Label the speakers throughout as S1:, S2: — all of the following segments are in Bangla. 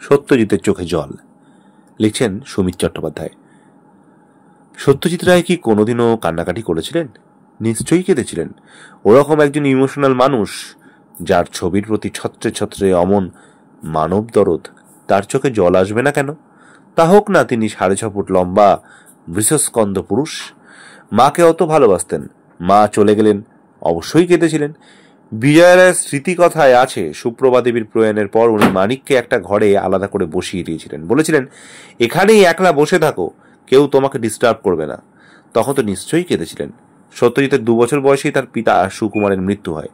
S1: সত্যজিতের চোখে জল। লিখছেন সুমিত চট্টোপাধ্যায়। সত্যজিৎ রায় কি কোনোদিনও কান্নাকাটি করেছিলেন? নিশ্চয়ই কেঁদেছিলেন। ওরকম একজন ইমোশনাল মানুষ, যার ছবির প্রতি ছত্রে ছত্রে অমন মানব দরদ, তার চোখে জল আসবে না কেন? তা হোক না তিনি 6.5 ফুট লম্বা বৃষস্কন্দ পুরুষ। মাকে অত ভালোবাসতেন, মা চলে গেলেন, অবশ্যই কেঁদেছিলেন। বিজয়া রায়ের স্মৃতিকথায় আছে, সুপ্রভা দেবীর প্রয়াণের পর উনি মানিককে একটা ঘরে আলাদা করে বসিয়ে দিয়েছিলেন, বলেছিলেন এখানেই একলা বসে থাকো, কেউ তোমাকে ডিস্টার্ব করবে না। তখন তো নিশ্চয়ই কেঁদেছিলেন। সত্যজিতের 2 বছর বয়সেই তার পিতা সুকুমারের মৃত্যু হয়।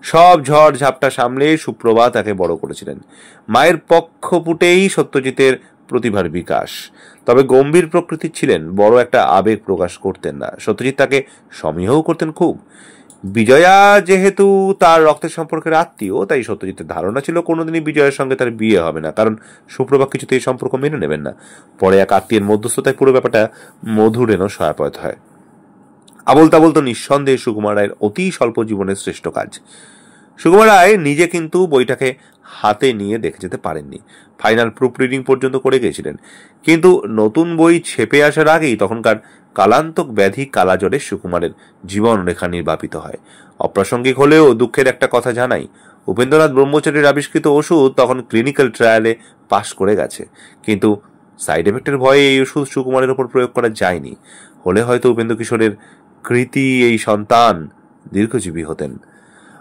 S1: সব ঝড় ঝাপটা সামলে সুপ্রভা তাকে বড় করেছিলেন। মায়ের পক্ষপুটেই সত্যজিতের প্রতিভার বিকাশ। তবে গম্ভীর প্রকৃতির ছিলেন, বড় একটা আবেগ প্রকাশ করতেন না। সত্যজিৎ তাকে সমীহও করতেন খুব। বিজয়া যেহেতু তার রক্তের সম্পর্কের আত্মীয়, তাই সত্যজিতের ধারণা ছিল কোনোদিনই বিজয়ের সঙ্গে তার বিয়ে হবে না, কারণ সুপ্রভা কিছুতে এই সম্পর্ক মেনে নেবেন না। পরে এক আত্মীয়ের মধ্যস্থতায় পুরো ব্যাপারটা মধুরেণও সহায়ক হয়। আবল তাবল তো নিঃসন্দেহে সুকুমার রায়ের অতি স্বল্প জীবনের শ্রেষ্ঠ কাজ। সুকুমার রায় নিজে কিন্তু বইটাকে হাতে নিয়ে দেখে যেতে পারেননি, ফাইনাল প্রুফ রিডিং পর্যন্ত করে গিয়েছিলেন। কিন্তু নতুন বই ছেপে আসার আগেই তখনকার কালান্তক ব্যাধি কালাজ্বরে সুকুমারের জীবন রেখা নির্বাপিত হয়। অপ্রাসঙ্গিক হলেও দুঃখের একটা কথা জানাই, উপেন্দ্রনাথ ব্রহ্মচারীর আবিষ্কৃত ওষুধ তখন ক্লিনিক্যাল ট্রায়ালে পাশ করে গেছে, কিন্তু সাইড এফেক্টের ভয়ে এই ওষুধ সুকুমারের ওপর প্রয়োগ করা যায়নি। হলে হয়তো উপেন্দ্র কিশোরের কৃতি এই সন্তান দীর্ঘজীবী হতেন।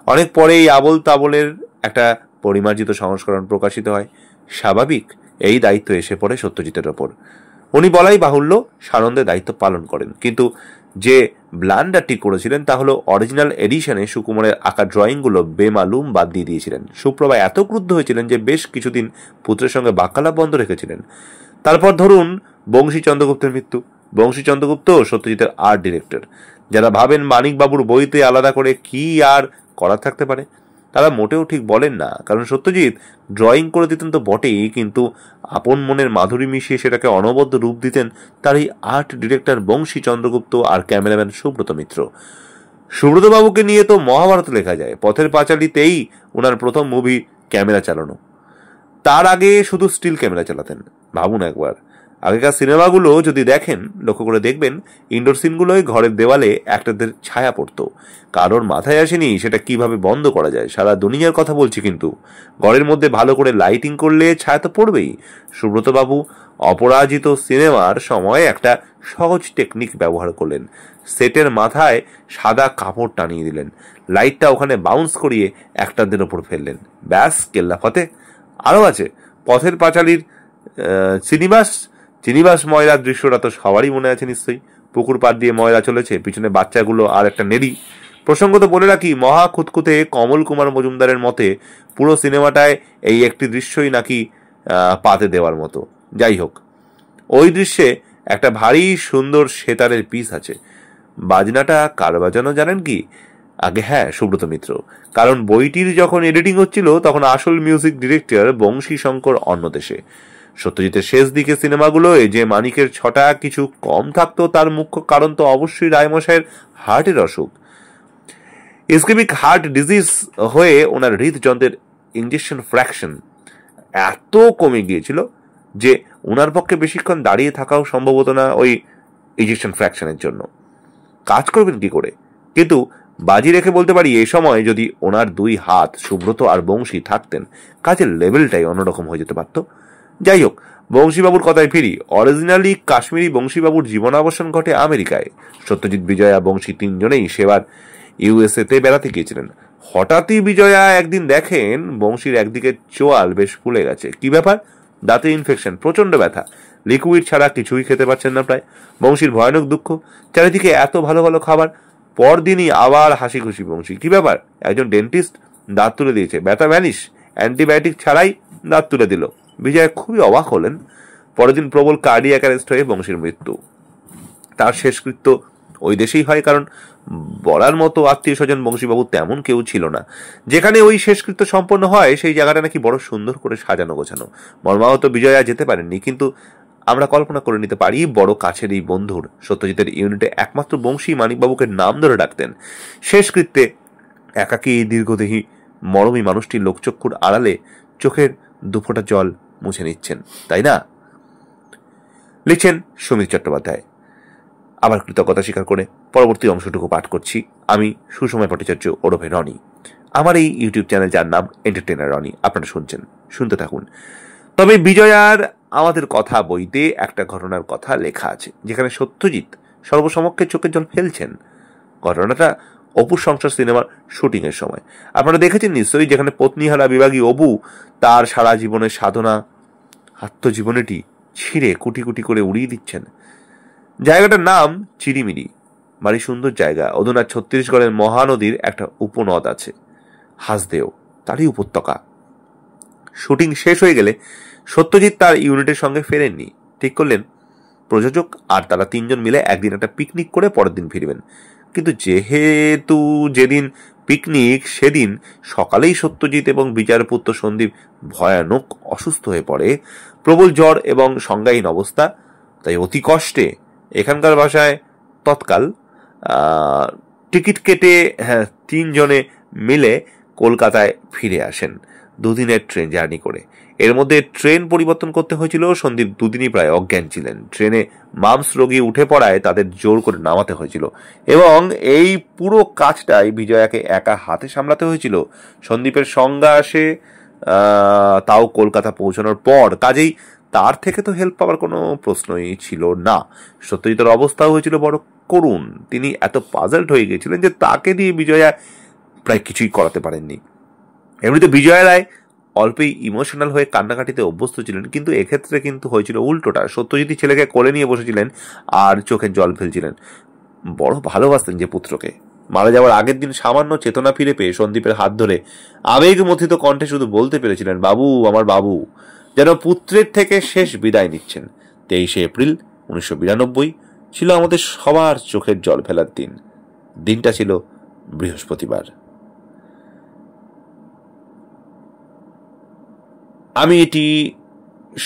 S1: অনেক পরে এই আবল তাবলের একটা পরিমার্জিত সংস্করণ প্রকাশিত হয়। স্বাভাবিক এই দায়িত্ব এসে পড়ে সত্যজিতের ওপর। উনি বলাই বাহুল্য সানন্দে দায়িত্ব পালন করেন, কিন্তু যে ব্লান্ডারটি করেছিলেন তা হলো অরিজিনাল এডিশনে সুকুমারের আঁকা ড্রয়িংগুলো বেমালুম বাদ দিয়ে দিয়েছিলেন। সুপ্রভা এত ক্রুদ্ধ হয়েছিলেন যে বেশ কিছুদিন পুত্রের সঙ্গে বাক্যালাপ বন্ধ রেখেছিলেন। তারপর ধরুন বংশী চন্দ্রগুপ্তের মৃত্যু। বংশী চন্দ্রগুপ্ত সত্যজিতের আর্ট ডিরেক্টর। যারা ভাবেন মানিকবাবুর বইতে আলাদা করে কি আর করা থাকতে পারে, তারা মোটেও ঠিক বলেন না, কারণ সত্যজিৎ ড্রয়িং করে দিতেন তো বটেই, কিন্তু আপন মনের মাধুরী মিশিয়ে সেটাকে অনবদ্য রূপ দিতেন তার এই আর্ট ডিরেক্টর বংশী চন্দ্রগুপ্ত আর ক্যামেরাম্যান সুব্রত মিত্র। সুব্রতবাবুকে নিয়ে তো মহাভারত লেখা যায়। পথের পাঁচালীতেই ওনার প্রথম মুভি ক্যামেরা চালানো। তার আগে শুধু স্টিল ক্যামেরা চালাতেন। ভাবুন একবার, আগেকার সিনেমাগুলো যদি দেখেন, লক্ষ্য করে দেখবেন ইনডোর সিনগুলোয় ঘরের দেওয়ালে অ্যাক্টরদের ছায়া পড়তো। কারোর মাথায় আসেনি সেটা কিভাবে বন্ধ করা যায়। সারা দুনিয়ার কথা বলছি, কিন্তু ঘরের মধ্যে ভালো করে লাইটিং করলে ছায়া তো পড়বেই। সুব্রতবাবু অপরাজিত সিনেমার সময় একটা সহজ টেকনিক ব্যবহার করলেন। সেটের মাথায় সাদা কাপড় টানিয়ে দিলেন, লাইটটা ওখানে বাউন্স করিয়ে অ্যাক্টরদের ওপর ফেললেন, ব্যাস কেল্লা ফতে। আরও আছে পথের পাঁচালীর চিনিবাস ময়লার দৃশ্যটা তো সবারই মনে আছে নিশ্চয়ই। পুকুর পাড় দিয়ে ময়লা চলেছে, পিছনে বাচ্চাগুলো আর একটা নেড়ি। প্রসঙ্গত বলে রাখি, মহা খুঁতখুঁতে কমল কুমার মজুমদারের মতে পুরো সিনেমাটায় এই একটি দৃশ্যই নাকি পাতে দেওয়ার মতো। যাই হোক, ওই দৃশ্যে একটা ভারী সুন্দর সেতারের পিস আছে। বাজনাটা কার বাজানো জানেন কি? আগে হ্যাঁ, সুব্রত মিত্র। কারণ বইটির যখন এডিটিং হচ্ছিল তখন আসল মিউজিক ডিরেক্টর বংশী শঙ্কর অন্য দেশে। সত্যজিতের শেষ দিকে সিনেমাগুলোয় যে মানিকের ছটা কিছু কম থাকতো, তার মুখ্য কারণ তো অবশ্যই রায়মশাইয়ের হার্টের অসুখ। ইসকেমিক হার্ট ডিজিজ হয়ে ওনার হৃদযন্ত্রের ইঞ্জেকশন ফ্র্যাকশন এত কমে গিয়েছিল যে ওনার পক্ষে বেশিক্ষণ দাঁড়িয়ে থাকাও সম্ভব হতো না ওই ইঞ্জেকশন ফ্র্যাকশনের জন্য। কাজ করবেন কি করে? কিন্তু বাজি রেখে বলতে পারি, এই সময় যদি ওনার 2 হাত সুব্রত আর বংশী থাকতেন, কাজের লেভেলটাই অন্যরকম হয়ে যেতে পারত। যাই হোক, বংশীবাবুর কথায় ফিরি। অরিজিনালি কাশ্মীরি বংশীবাবুর জীবনাবসান ঘটে আমেরিকায়। সত্যজিৎ, বিজয়া, বংশী 3 জনেই সেবার ইউএসএতে বেড়াতে গিয়েছিলেন। হঠাৎই বিজয়া একদিন দেখেন বংশীর একদিকে চোয়াল বেশ ফুলে গেছে। কি ব্যাপার? দাঁতে ইনফেকশন, প্রচন্ড ব্যথা, লিকুইড ছাড়া কিছুই খেতে পারছেন না প্রায়। বংশীর ভয়ানক দুঃখ, চারিদিকে এত ভালো ভালো খাবার। পরদিনই আবার হাসি খুশি বংশী। কি ব্যাপার? একজন ডেন্টিস্ট দাঁত তুলে দিয়েছে, ব্যথা ভ্যানিশ, অ্যান্টিবায়োটিক ছাড়াই দাঁত তুলে দিল। বিজয় খুবই অবাক হলেন। পরের দিন প্রবল কার্ডিয়াক অ্যারেস্ট হয়ে বংশীর মৃত্যু। তার শেষকৃত্য ওই দেশেই হয়, কারণ বলার মতো আত্মীয় স্বজন বংশীবাবু তেমন কেউ ছিল না। যেখানে ওই শেষকৃত্য সম্পন্ন হয় সেই জায়গাটা নাকি বড় সুন্দর করে সাজানো গোছানো। মর্মাহত বিজয়া যেতে পারেননি, কিন্তু আমরা কল্পনা করে নিতে পারি বড় কাছের এই বন্ধুর। সত্যজিতের ইউনিটে একমাত্র বংশী মানিকবাবুকে নাম ধরে ডাকতেন। শেষকৃত্যে একাকী দীর্ঘদেহী মরমী মানুষটির লোকচক্ষুর আড়ালে চোখের দুফোঁটা জল মুছে নিচ্ছেন, তাই না? লিখছেন সুমিত চট্টোপাধ্যায়। আবার কৃতজ্ঞতা স্বীকার করে পরবর্তী অংশটুকু পাঠ করছি। আমি সুসময় ভট্টাচার্য ওরফে রনি। আমার এই ইউটিউব চ্যানেল, যার নাম এন্টারটেইনার রনি, আপনারা শুনছেন, শুনতে থাকুন। তবে বিজয়ার আমাদের কথা বইতে একটা ঘটনার কথা লেখা আছে, যেখানে সত্যজিৎ সর্বসমক্ষে চোখের জল ফেলছেন। ঘটনাটা অপুর সংসার সিনেমার শুটিং এর সময়। আপনারা দেখেছেন নিশ্চয়ই, যেখানে পত্নীহারা বিভাগী অপু তার সারা জীবনের সাধনা, আত্মজীবনীটি ছিঁড়ে কুটি কুটি করে উড়িয়ে দিচ্ছেন। জায়গাটার নাম চিরিমিরি। ভারী সুন্দর জায়গা। অধুনা ছত্তিশগড়ের মহানদীর একটা উপনদ আছে, হাসদেও, তারই উপত্যকা। শুটিং শেষ হয়ে গেলে সত্যজিৎ তার ইউনিটের সঙ্গে ফেরেননি। ঠিক করলেন প্রযোজক আর তারা তিনজন মিলে একদিন একটা পিকনিক করে পরের দিন ফিরবেন। কিন্তু যেহেতু যেদিন পিকনিক, সেদিন সকালেই সত্যজিৎ এবং বিজয়ের পুত্র সন্দীপ ভয়ানক অসুস্থ হয়ে পড়ে। প্রবল জ্বর এবং সংজ্ঞাহীন অবস্থা। তাই অতি কষ্টে, এখানকার ভাষায় তৎকাল, টিকিট কেটে তিনজনে মিলে কলকাতায় ফিরে আসেন 2 দিনের ট্রেন জার্নি করে। এর মধ্যে ট্রেন পরিবর্তন করতে হয়েছিল। সন্দীপ 2 দিনই প্রায় অজ্ঞান ছিলেন। ট্রেনে মামস রোগী উঠে পড়ায় তাদের জোর করে নামাতে হয়েছিল এবং এই পুরো কাজটাই বিজয়াকে একা হাতে সামলাতে হয়েছিল। সন্দীপের সংজ্ঞা আসে তাও কলকাতা পৌঁছানোর পর। কাজেই তার থেকে তো হেল্প পাওয়ার কোনো প্রশ্নই ছিল না। সত্যজিতের অবস্থাও হয়েছিল বড় করুণ। তিনি এত পাজলড হয়ে গিয়েছিলেন যে তাকে দিয়ে বিজয়া প্রায় কিছুই করাতে পারেননি। এমনিতে বিজয়া রায় অল্পেই ইমোশনাল হয়ে কান্নাকাটিতে অভ্যস্ত ছিলেন, কিন্তু এক্ষেত্রে কিন্তু হয়েছিল উল্টোটা। সত্যজিৎ ছেলেকে কোলে নিয়ে বসেছিলেন আর চোখে জল ফেলছিলেন। বড় ভালোবাসতেন যে পুত্রকে। মারা যাওয়ার আগের দিন সামান্য চেতনা ফিরে পেয়ে সন্দীপের হাত ধরে আবেগ মথিত কণ্ঠে শুধু বলতে পেরেছিলেন, বাবু, আমার বাবু, যেন পুত্রের থেকে শেষ বিদায় নিচ্ছেন। 23 এপ্রিল 1992 ছিল আমাদের সবার চোখের জল ফেলার দিন। দিনটা ছিল বৃহস্পতিবার। আমি এটি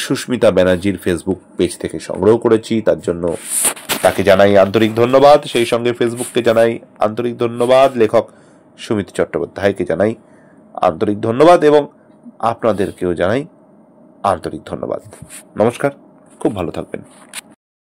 S1: সুস্মিতা ব্যানার্জির ফেসবুক পেজ থেকে সংগ্রহ করেছি, তার জন্য তাকে জানাই আন্তরিক ধন্যবাদ। সেই সঙ্গে ফেসবুককে জানাই আন্তরিক ধন্যবাদ, লেখক সুমিত চট্টোপাধ্যায়কে জানাই আন্তরিক ধন্যবাদ এবং আপনাদেরকেও জানাই আন্তরিক ধন্যবাদ। নমস্কার, খুব ভালো থাকবেন।